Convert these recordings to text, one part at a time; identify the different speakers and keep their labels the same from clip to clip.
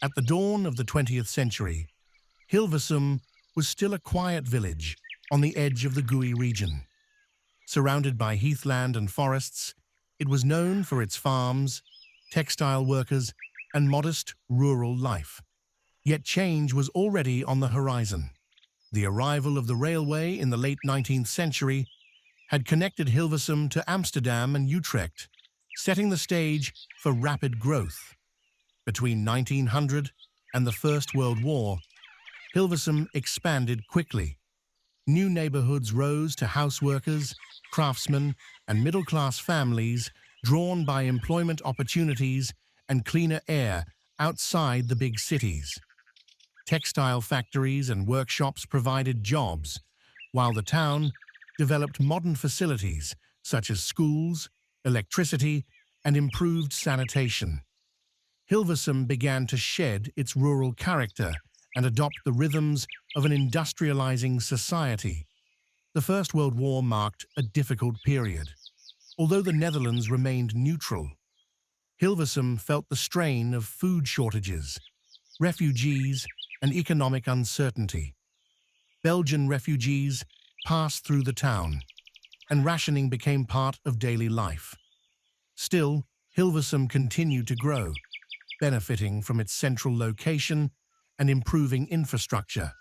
Speaker 1: At the dawn of the 20th century, Hilversum was still a quiet village on the edge of the Gui region. Surrounded by heathland and forests, it was known for its farms, textile workers, and modest rural life. Yet change was already on the horizon. The arrival of the railway in the late 19th century had connected Hilversum to Amsterdam and Utrecht, setting the stage for rapid growth. Between 1900 and the First World War, Hilversum expanded quickly. New neighborhoods rose to houseworkers, craftsmen, and middle-class families drawn by employment opportunities and cleaner air outside the big cities. Textile factories and workshops provided jobs, while the town developed modern facilities such as schools, electricity, and improved sanitation. Hilversum began to shed its rural character and adopt the rhythms of an industrializing society. The First World War marked a difficult period. Although the Netherlands remained neutral, Hilversum felt the strain of food shortages, refugees, and economic uncertainty. Belgian refugees passed through the town, and rationing became part of daily life. Still, Hilversum continued to grow, benefiting from its central location and improving infrastructure.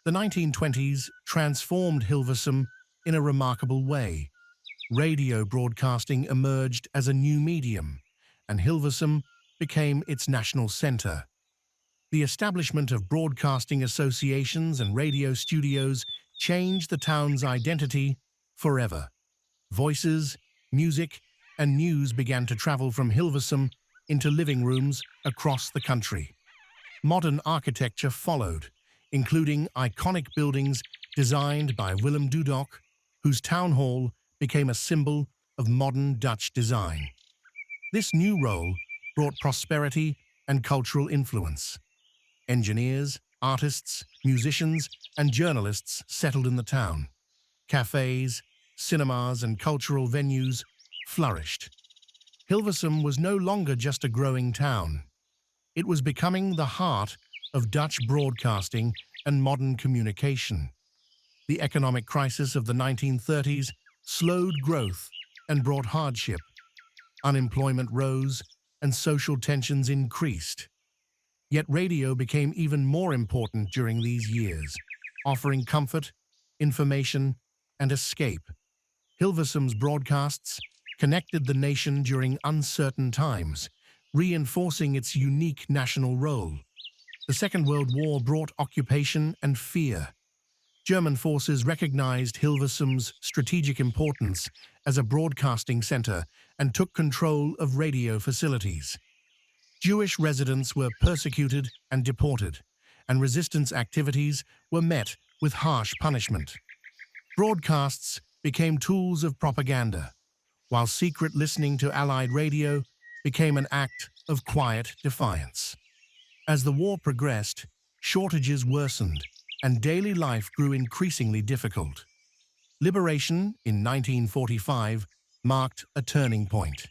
Speaker 1: The 1920s transformed Hilversum in a remarkable way. Radio broadcasting emerged as a new medium, and Hilversum became its national center. The establishment of broadcasting associations and radio studios changed the town's identity forever. Voices, music, and news began to travel from Hilversum into living rooms across the country. Modern architecture followed, including iconic buildings designed by Willem Dudok, whose town hall became a symbol of modern Dutch design. This new role brought prosperity and cultural influence. Engineers, artists, musicians, and journalists settled in the town. Cafes, cinemas, and cultural venues flourished. Hilversum was no longer just a growing town. It was becoming the heart of Dutch broadcasting and modern communication. The economic crisis of the 1930s slowed growth and brought hardship. Unemployment rose and social tensions increased. Yet radio became even more important during these years, offering comfort, information, and escape. Hilversum's broadcasts connected the nation during uncertain times, reinforcing its unique national role. The Second World War brought occupation and fear. German forces recognized Hilversum's strategic importance as a broadcasting center and took control of radio facilities. Jewish residents were persecuted and deported, and resistance activities were met with harsh punishment. Broadcasts became tools of propaganda, while secret listening to Allied radio became an act of quiet defiance. As the war progressed, shortages worsened, and daily life grew increasingly difficult. Liberation in 1945 marked a turning point.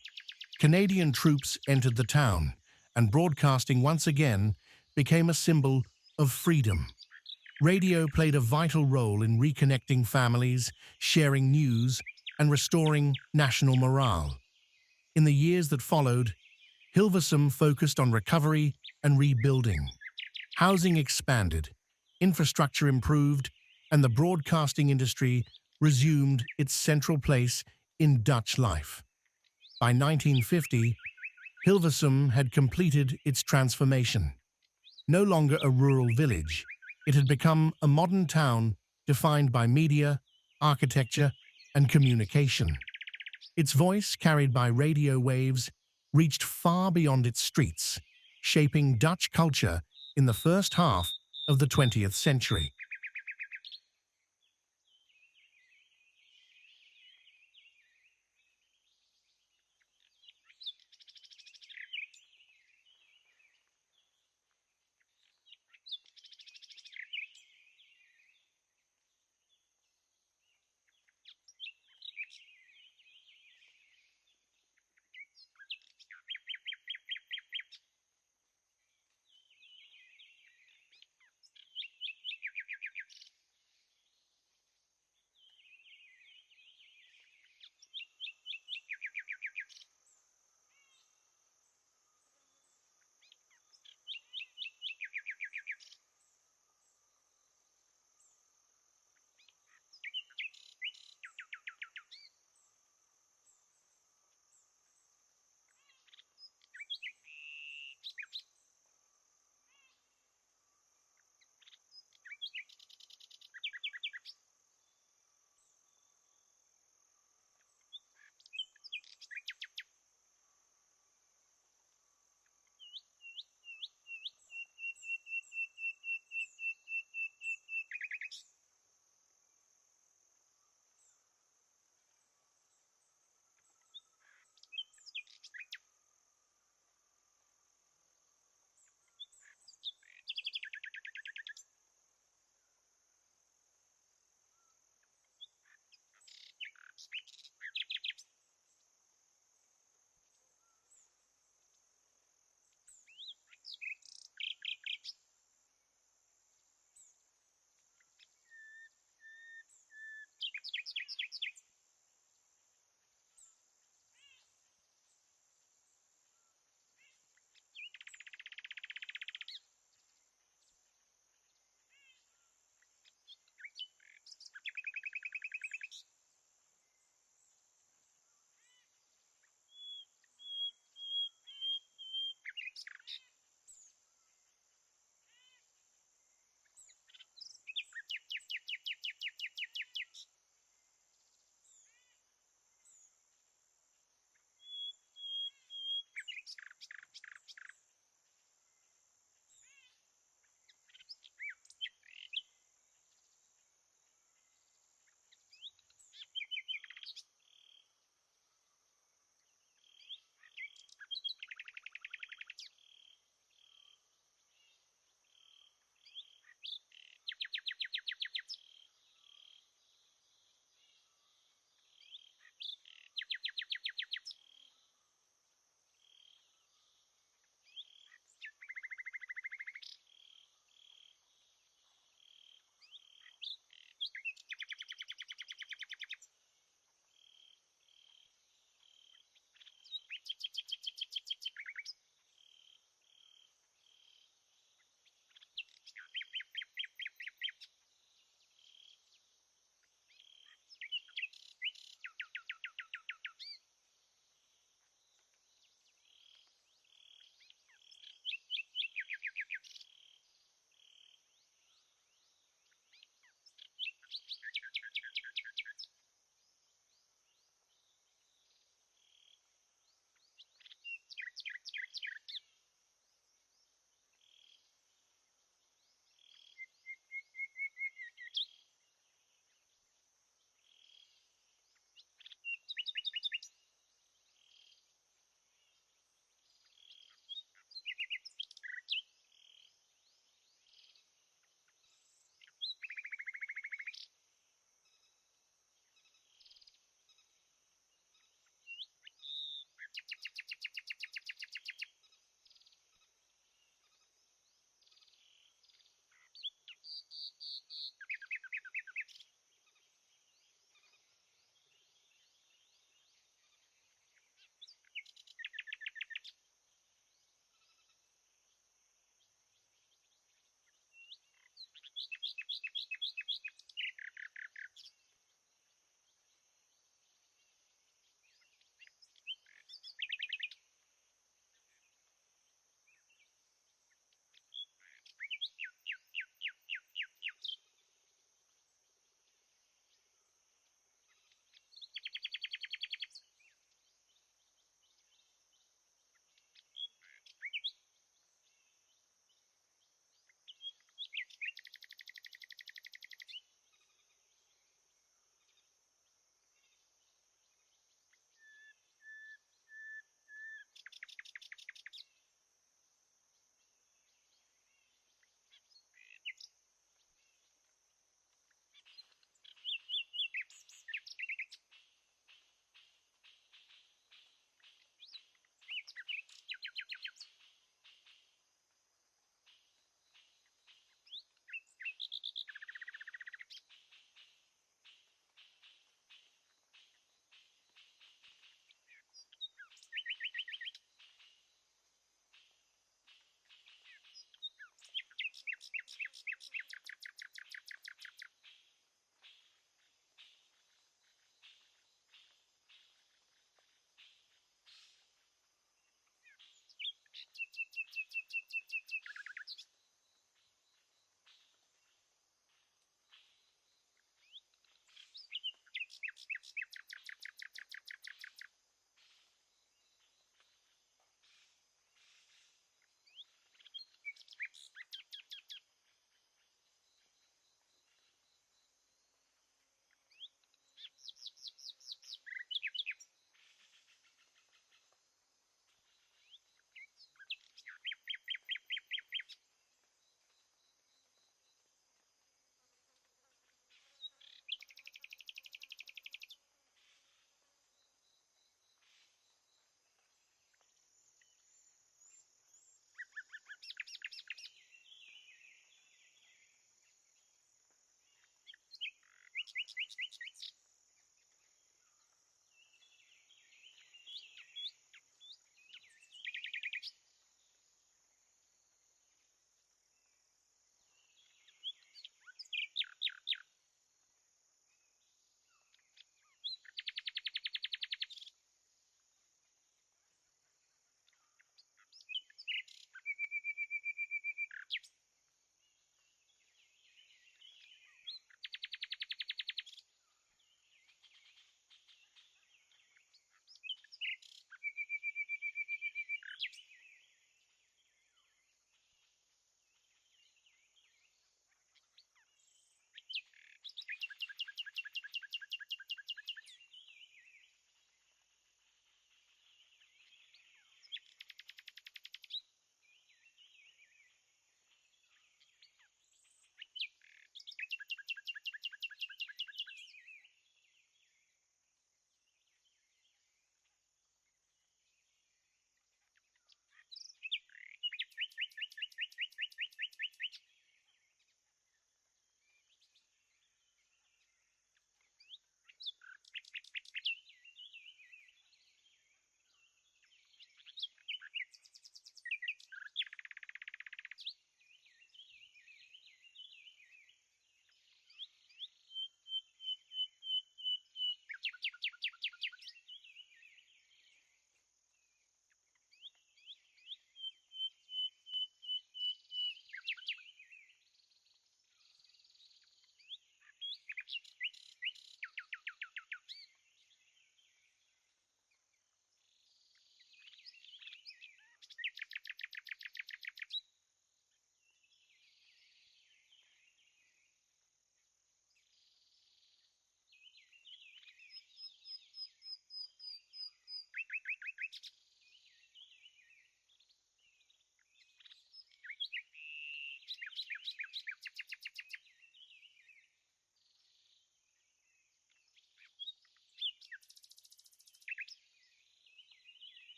Speaker 1: Canadian troops entered the town, and broadcasting once again became a symbol of freedom. Radio played a vital role in reconnecting families, sharing news, and restoring national morale. In the years that followed, Hilversum focused on recovery and rebuilding. Housing expanded, infrastructure improved, and the broadcasting industry resumed its central place in Dutch life. By 1950, Hilversum had completed its transformation. No longer a rural village, it had become a modern town defined by media, architecture, and communication. Its voice, carried by radio waves, reached far beyond its streets, shaping Dutch culture in the first half of the 20th century.